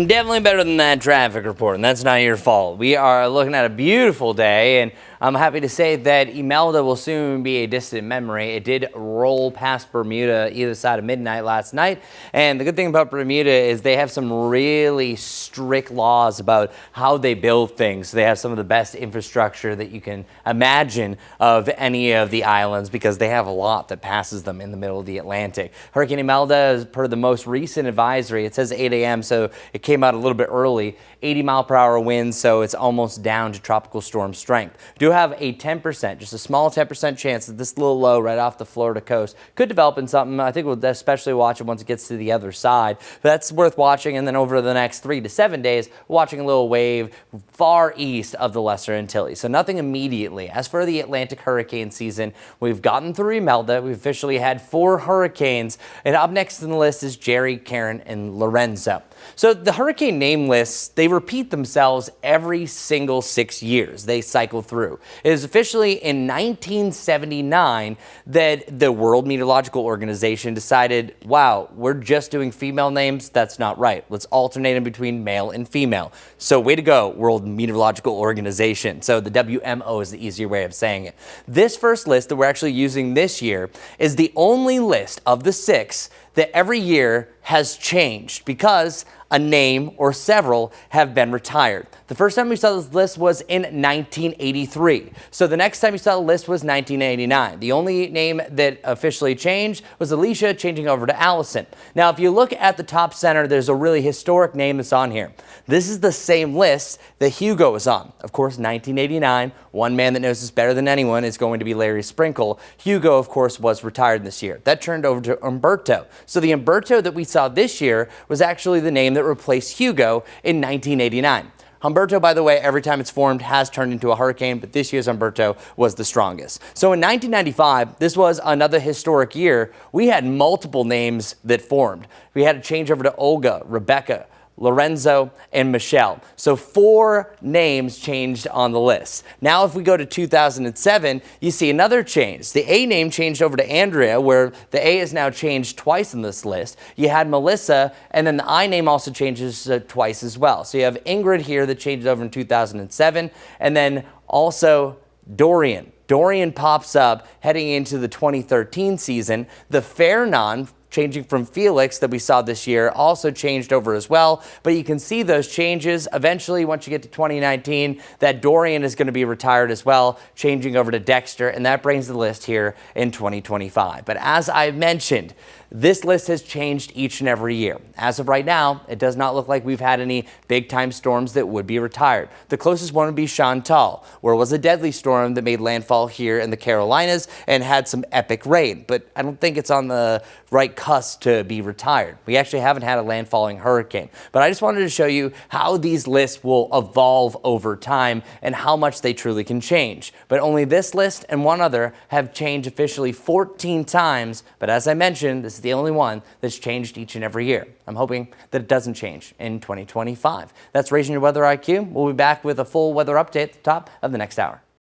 Definitely better than that traffic report, and that's not your fault. We are looking at a beautiful day, and I'm happy to say that Imelda will soon be a distant memory. It did roll past Bermuda either side of midnight last night, and the good thing about Bermuda is they have some really strict laws about how they build things. They have some of the best infrastructure that you can imagine of any of the islands because they have a lot that passes them in the middle of the Atlantic. Hurricane Imelda, as per the most recent advisory, it says 8 a.m., so it came out a little bit early. 80-mile-per-hour winds, so it's almost down to tropical storm strength. We do have a 10%, just a small 10% chance that this little low right off the Florida coast could develop in something. I think we'll especially watch it once it gets to the other side. But that's worth watching, and then over the next 3 to 7 days, watching a little wave far east of the Lesser Antilles. So nothing immediately. As for the Atlantic hurricane season, we've gotten through Imelda. We've officially had 4 hurricanes, and up next in the list is Jerry, Karen, and Lorenzo. So the hurricane name lists, they repeat themselves every single 6 years. They cycle through. It is officially in 1979 that the World Meteorological Organization decided, wow, we're just doing female names. That's not right. Let's alternate in between male and female. So way to go, World Meteorological Organization. So the WMO is the easier way of saying it. This first list that we're actually using this year is the only list of the 6 that every year has changed because a name or several have been retired. The first time we saw this list was in 1983. So the next time you saw the list was 1989. The only name that officially changed was Alicia, changing over to Allison. Now, if you look at the top center, there's a really historic name that's on here. This is the same list that Hugo is on. Of course, 1989, one man that knows this better than anyone is going to be Larry Sprinkle. Hugo, of course, was retired this year. That turned over to Umberto. So the Umberto that we saw this year was actually the name that replaced Hugo in 1989. Humberto, by the way, every time it's formed has turned into a hurricane, but this year's Humberto was the strongest. So in 1995, this was another historic year. We had multiple names that formed. We had a change over to Olga, Rebecca, Lorenzo, and Michelle. So 4 names changed on the list. Now, if we go to 2007, you see another change. The A name changed over to Andrea, where the A is now changed twice in this list. You had Melissa, and then the I name also changes twice as well. So you have Ingrid here that changed over in 2007, and then also Dorian. Dorian pops up heading into the 2013 season. The Fernan, changing from Felix that we saw this year, also changed over as well. But you can see those changes. Eventually, once you get to 2019, that Dorian is going to be retired as well, changing over to Dexter, and that brings the list here in 2025. But as I've mentioned, this list has changed each and every year. As of right now, it does not look like we've had any big-time storms that would be retired. The closest one would be Chantal, where it was a deadly storm that made landfall here in the Carolinas and had some epic rain. But I don't think it's on the right cusp to be retired. We actually haven't had a landfalling hurricane. But I just wanted to show you how these lists will evolve over time and how much they truly can change. But only this list and one other have changed officially 14 times. But as I mentioned, this is the only one that's changed each and every year. I'm hoping that it doesn't change in 2025. That's Raising Your Weather IQ. We'll be back with a full weather update at the top of the next hour.